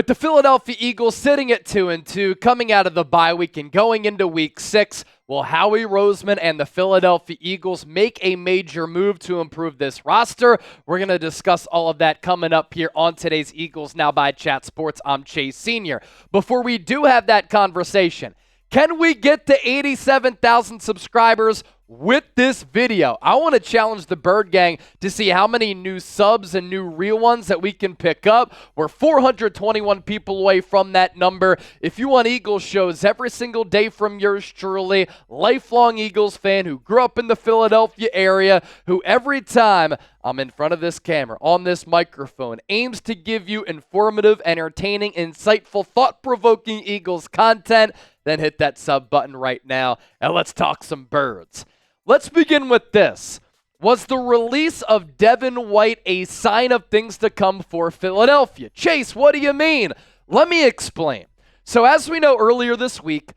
With the Philadelphia Eagles sitting at 2-2, coming out of the bye week and going into week 6, will Howie Roseman and the Philadelphia Eagles make a major move to improve this roster? We're going to discuss all of that coming up here on today's Eagles Now by Chat Sports. I'm Chase Sr. Before we do have that conversation, can we get to 87,000 subscribers with this video? I want to challenge the Bird Gang to see how many new subs and new real ones that we can pick up. We're 421 people away from that number. If you want Eagles shows every single day from yours truly, lifelong Eagles fan who grew up in the Philadelphia area, who every time I'm in front of this camera, on this microphone, aims to give you informative, entertaining, insightful, thought-provoking Eagles content, then hit that sub button right now, and let's talk some Birds. Let's begin with this. Was the release of Devin White a sign of things to come for Philadelphia? Chase, what do you mean? Let me explain. So as we know, earlier this week,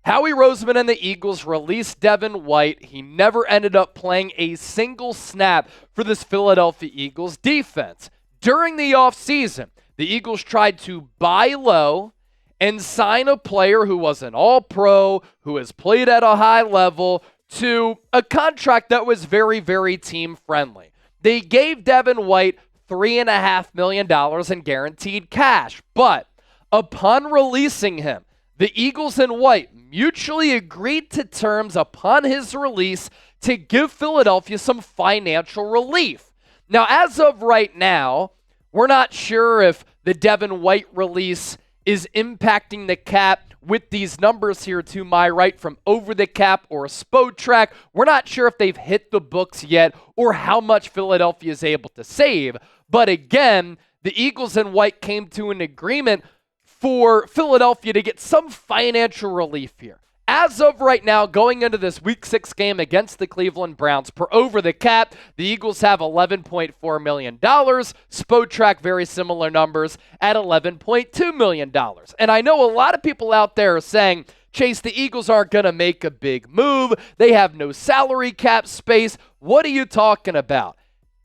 Howie Roseman and the Eagles released Devin White. He never ended up playing a single snap for this Philadelphia Eagles defense. During the offseason, the Eagles tried to buy low and sign a player who was an all-pro, who has played at a high level, to a contract that was very, very team-friendly. They gave Devin White $3.5 million in guaranteed cash, but upon releasing him, the Eagles and White mutually agreed to terms upon his release to give Philadelphia some financial relief. Now, as of right now, we're not sure if the Devin White release is impacting the cap with these numbers here to my right from Over the Cap or Spotrac. We're not sure if they've hit the books yet or how much Philadelphia is able to save. But again, the Eagles and White came to an agreement for Philadelphia to get some financial relief here. As of right now, going into this Week 6 game against the Cleveland Browns, per Over the Cap, the Eagles have $11.4 million. Spotrac, very similar numbers at $11.2 million. And I know a lot of people out there are saying, Chase, the Eagles aren't going to make a big move. They have no salary cap space. What are you talking about?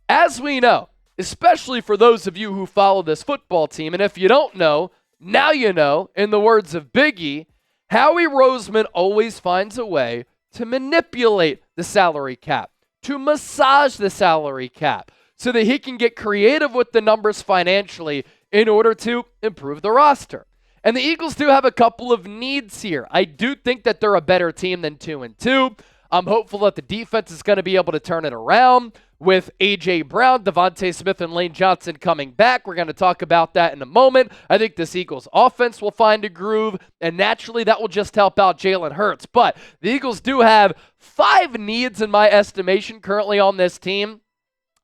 As we know, especially for those of you who follow this football team, and if you don't know, now you know, in the words of Biggie, Howie Roseman always finds a way to manipulate the salary cap, to massage the salary cap, so that he can get creative with the numbers financially in order to improve the roster. And the Eagles do have a couple of needs here. I do think that they're a better team than 2-2. I'm hopeful that the defense is going to be able to turn it around with A.J. Brown, Devontae Smith, and Lane Johnson coming back. We're going to talk about that in a moment. I think this Eagles offense will find a groove, and naturally that will just help out Jalen Hurts. But the Eagles do have 5 needs in my estimation currently on this team.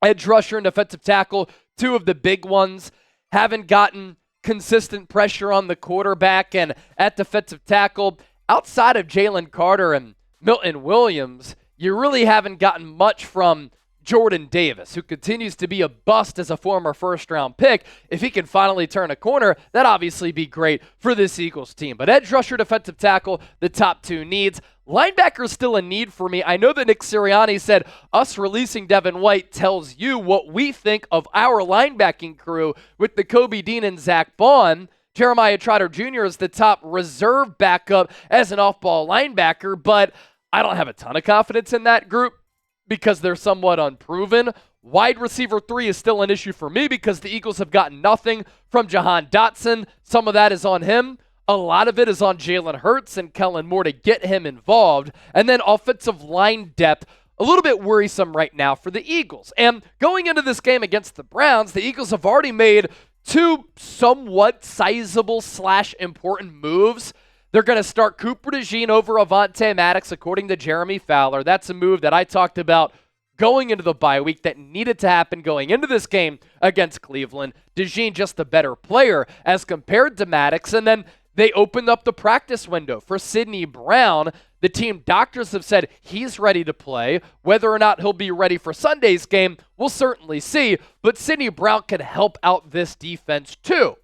Edge rusher and defensive tackle, 2 of the big ones. Haven't gotten consistent pressure on the quarterback, and at defensive tackle, outside of Jalen Carter and Milton Williams, you really haven't gotten much from Jordan Davis, who continues to be a bust as a former first-round pick. If he can finally turn a corner, that'd obviously be great for this Eagles team. But edge rusher, defensive tackle, the top 2 needs. Linebacker is still a need for me. I know that Nick Sirianni said us releasing Devin White tells you what we think of our linebacking crew with the Kobe Dean and Zack Baun. Jeremiah Trotter Jr. is the top reserve backup as an off-ball linebacker, but I don't have a ton of confidence in that group because they're somewhat unproven. Wide receiver 3 is still an issue for me because the Eagles have gotten nothing from Jahan Dotson. Some of that is on him. A lot of it is on Jalen Hurts and Kellen Moore to get him involved. And then offensive line depth, a little bit worrisome right now for the Eagles. And going into this game against the Browns, the Eagles have already made 2 somewhat sizable / important moves. They're going to start Cooper DeJean over Avonte Maddox, according to Jeremy Fowler. That's a move that I talked about going into the bye week that needed to happen going into this game against Cleveland. DeJean just a better player as compared to Maddox. And then they opened up the practice window for Sidney Brown. The team doctors have said he's ready to play. Whether or not he'll be ready for Sunday's game, we'll certainly see. But Sidney Brown can help out this defense too.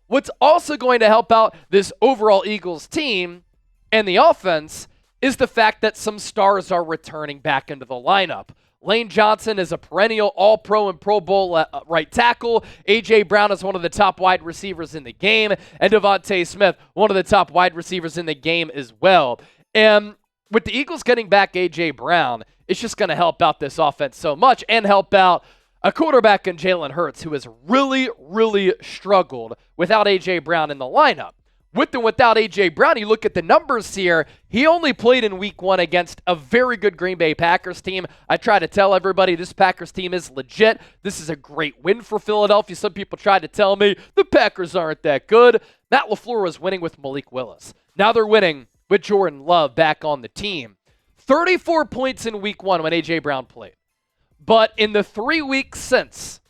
What's also going to help out this overall Eagles team and the offense is the fact that some stars are returning back into the lineup. Lane Johnson is a perennial All-Pro and Pro Bowl right tackle. A.J. Brown is one of the top wide receivers in the game. And Devontae Smith, one of the top wide receivers in the game as well. And with the Eagles getting back A.J. Brown, it's just going to help out this offense so much and help out a quarterback in Jalen Hurts who has really, really struggled without A.J. Brown in the lineup. With and without A.J. Brown, you look at the numbers here, he only played in week 1 against a very good Green Bay Packers team. I try to tell everybody this Packers team is legit. This is a great win for Philadelphia. Some people try to tell me the Packers aren't that good. Matt LaFleur was winning with Malik Willis. Now they're winning with Jordan Love back on the team. 34 points in week 1 when A.J. Brown played. But in the 3 weeks since,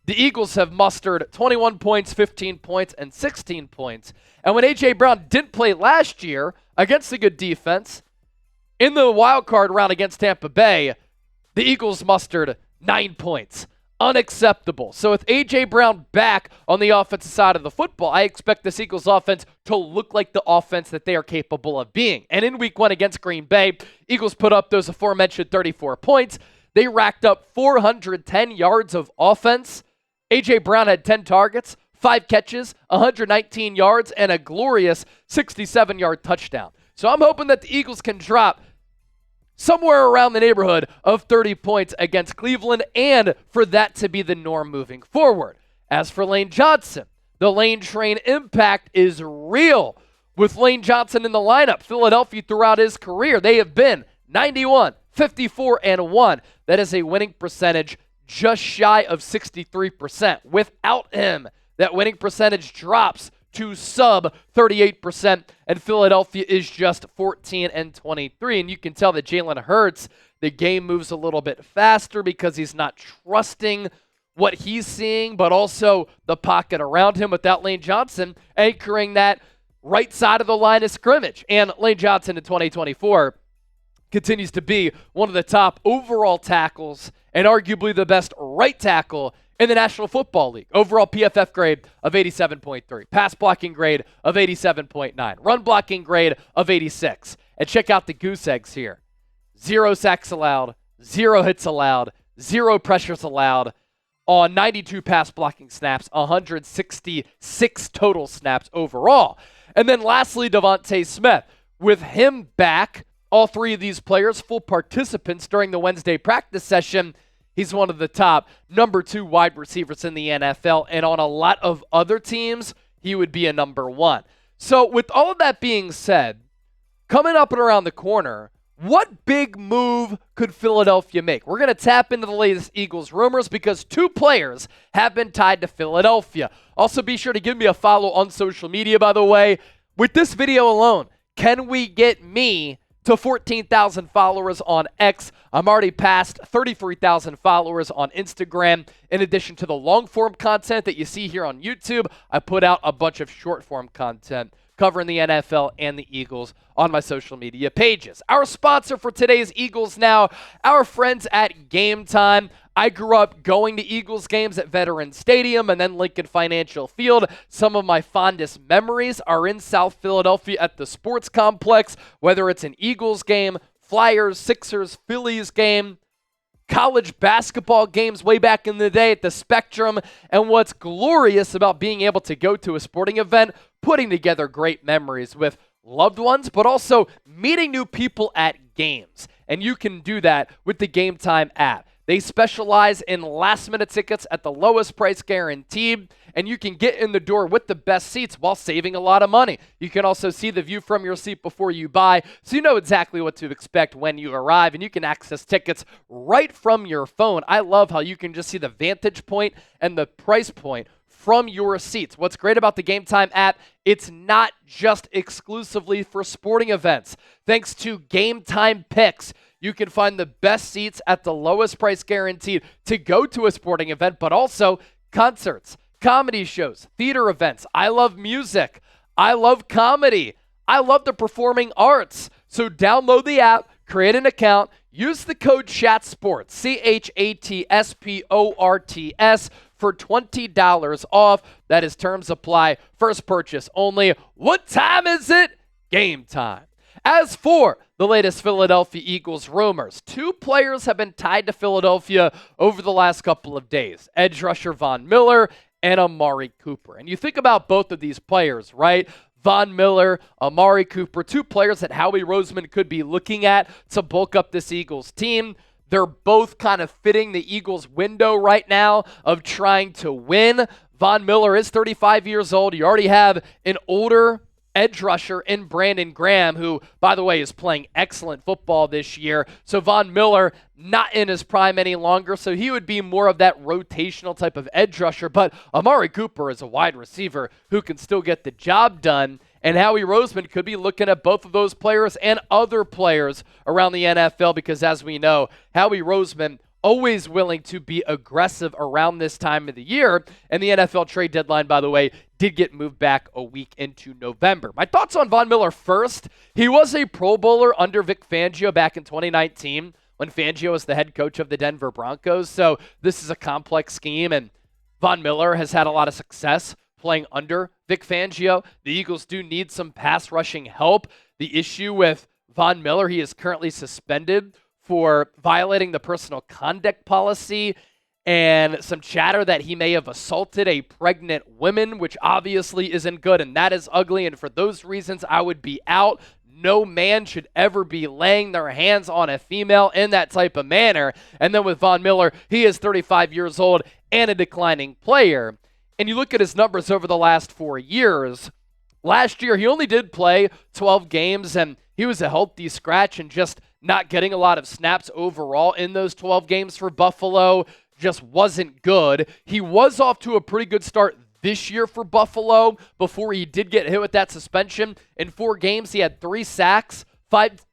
the Eagles have mustered 21 points, 15 points, and 16 points. And when A.J. Brown didn't play last year against a good defense, in the wild card round against Tampa Bay, the Eagles mustered 9 points. Unacceptable. So with A.J. Brown back on the offensive side of the football, I expect this Eagles offense to look like the offense that they are capable of being. And in week 1 against Green Bay, Eagles put up those aforementioned 34 points. They racked up 410 yards of offense. A.J. Brown had 10 targets, 5 catches, 119 yards, and a glorious 67-yard touchdown. So I'm hoping that the Eagles can drop somewhere around the neighborhood of 30 points against Cleveland and for that to be the norm moving forward. As for Lane Johnson, the Lane train impact is real. With Lane Johnson in the lineup, Philadelphia throughout his career, they have been 91, 54, and 1. That is a winning percentage just shy of 63%. Without him, that winning percentage drops to sub 38%, and Philadelphia is just 14 and 23. And you can tell that Jalen Hurts, the game moves a little bit faster because he's not trusting what he's seeing, but also the pocket around him without Lane Johnson anchoring that right side of the line of scrimmage. And Lane Johnson in 2024 continues to be one of the top overall tackles and arguably the best right tackle in the National Football League. Overall PFF grade of 87.3. Pass blocking grade of 87.9. Run blocking grade of 86. And check out the goose eggs here. 0 sacks allowed, 0 hits allowed, 0 pressures allowed on 92 pass blocking snaps, 166 total snaps overall. And then lastly, Devontae Smith. With him back, all 3 of these players full participants during the Wednesday practice session, he's one of the top number 2 wide receivers in the NFL, and on a lot of other teams, he would be a number 1. So with all of that being said, coming up and around the corner, what big move could Philadelphia make? We're going to tap into the latest Eagles rumors because 2 players have been tied to Philadelphia. Also, be sure to give me a follow on social media, by the way. With this video alone, can we get me to 14,000 followers on X? I'm already past 33,000 followers on Instagram. In addition to the long-form content that you see here on YouTube, I put out a bunch of short-form content covering the NFL and the Eagles on my social media pages. Our sponsor for today's Eagles Now, our friends at Game Time. I grew up going to Eagles games at Veterans Stadium and then Lincoln Financial Field. Some of my fondest memories are in South Philadelphia at the sports complex, whether it's an Eagles game, Flyers, Sixers, Phillies game, college basketball games way back in the day at the Spectrum. And what's glorious about being able to go to a sporting event, putting together great memories with loved ones, but also meeting new people at games. And you can do that with the Game Time app. They specialize in last-minute tickets at the lowest price guaranteed, and you can get in the door with the best seats while saving a lot of money. You can also see the view from your seat before you buy, so you know exactly what to expect when you arrive, and you can access tickets right from your phone. I love how you can just see the vantage point and the price point from your seats. What's great about the Game Time app, it's not just exclusively for sporting events. Thanks to Game Time Picks, you can find the best seats at the lowest price guaranteed to go to a sporting event, but also concerts, comedy shows, theater events. I love music. I love comedy. I love the performing arts. So download the app, create an account, use the code CHATSPORTS, CHATSPORTS, for $20 off. That is terms apply. First purchase only. What time is it? Game time. As for the the latest Philadelphia Eagles rumors. Two players have been tied to Philadelphia over the last couple of days. Edge rusher Von Miller and Amari Cooper. And you think about both of these players, right? Von Miller, Amari Cooper, two players that Howie Roseman could be looking at to bulk up this Eagles team. They're both kind of fitting the Eagles window right now of trying to win. Von Miller is 35 years old. You already have an older edge rusher in Brandon Graham, who, by the way, is playing excellent football this year. So Von Miller, not in his prime any longer, so he would be more of that rotational type of edge rusher. But Amari Cooper is a wide receiver who can still get the job done. And Howie Roseman could be looking at both of those players and other players around the NFL because, as we know, Howie Roseman always willing to be aggressive around this time of the year. And the NFL trade deadline, by the way, did get moved back a week into November. My thoughts on Von Miller first. He was a Pro Bowler under Vic Fangio back in 2019 when Fangio was the head coach of the Denver Broncos. So this is a complex scheme, and Von Miller has had a lot of success playing under Vic Fangio. The Eagles do need some pass rushing help. The issue with Von Miller, he is currently suspended for violating the personal conduct policy and some chatter that he may have assaulted a pregnant woman, which obviously isn't good, and that is ugly, and for those reasons, I would be out. No man should ever be laying their hands on a female in that type of manner. And then with Von Miller, he is 35 years old and a declining player. And you look at his numbers over the last 4 years. Last year, he only did play 12 games, and he was a healthy scratch and just not getting a lot of snaps overall in those 12 games for Buffalo just wasn't good. He was off to a pretty good start this year for Buffalo before he did get hit with that suspension. In 4 games, he had 3 sacks, 5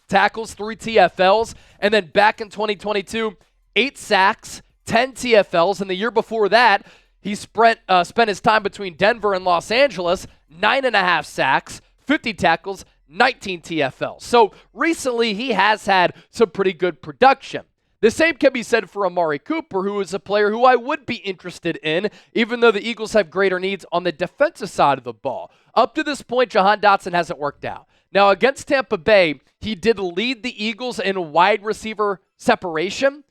tackles, 3 TFLs, and then back in 2022, 8 sacks, 10 TFLs, and the year before that, he spent his time between Denver and Los Angeles, 9.5 sacks, 50 tackles, 19 TFLs. So recently, he has had some pretty good production. The same can be said for Amari Cooper, who is a player who I would be interested in, even though the Eagles have greater needs on the defensive side of the ball. Up to this point, Jahan Dotson hasn't worked out. Now, against Tampa Bay, he did lead the Eagles in wide receiver separation.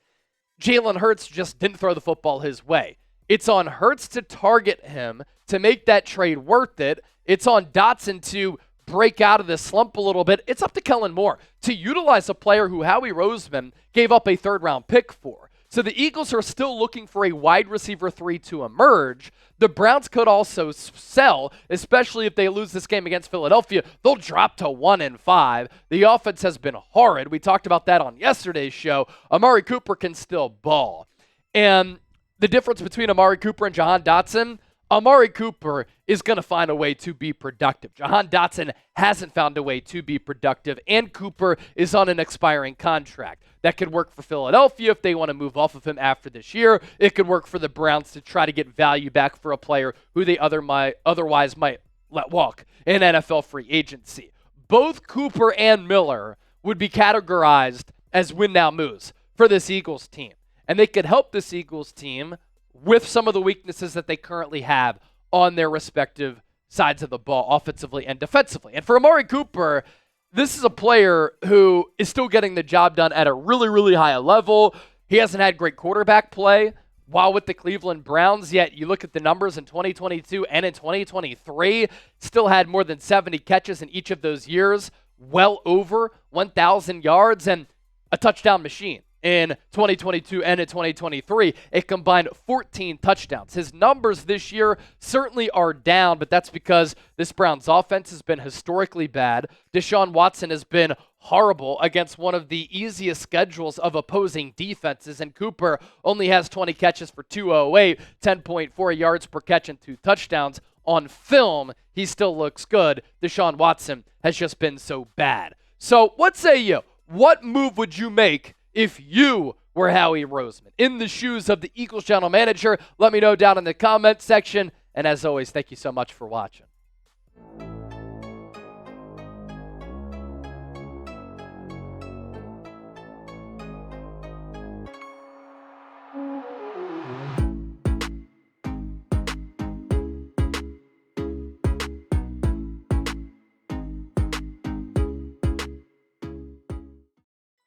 Jalen Hurts just didn't throw the football his way. It's on Hurts to target him to make that trade worth it. It's on Dotson to break out of this slump a little bit. It's up to Kellen Moore to utilize a player who Howie Roseman gave up a 3rd-round pick for. So the Eagles are still looking for a wide receiver 3 to emerge. The Browns could also sell, especially if they lose this game against Philadelphia. They'll drop to 1-5. The offense has been horrid. We talked about that on yesterday's show. Amari Cooper can still ball. And the difference between Amari Cooper and Jahan Dotson, Amari Cooper is going to find a way to be productive. Jahan Dotson hasn't found a way to be productive, and Cooper is on an expiring contract. That could work for Philadelphia if they want to move off of him after this year. It could work for the Browns to try to get value back for a player who they otherwise might let walk in NFL free agency. Both Cooper and Miller would be categorized as win-now moves for this Eagles team, and they could help this Eagles team with some of the weaknesses that they currently have on their respective sides of the ball, offensively and defensively. And for Amari Cooper, this is a player who is still getting the job done at a really, really high level. He hasn't had great quarterback play while with the Cleveland Browns, yet you look at the numbers in 2022 and in 2023, still had more than 70 catches in each of those years, well over 1,000 yards, and a touchdown machine. In 2022 and in 2023, it combined 14 touchdowns. His numbers this year certainly are down, but that's because this Browns offense has been historically bad. Deshaun Watson has been horrible against one of the easiest schedules of opposing defenses, and Cooper only has 20 catches for 208, 10.4 yards per catch and 2 touchdowns. On film, he still looks good. Deshaun Watson has just been so bad. So what say you? What move would you make if you were Howie Roseman in the shoes of the Eagles general manager? Let me know down in the comment section. And as always, thank you so much for watching.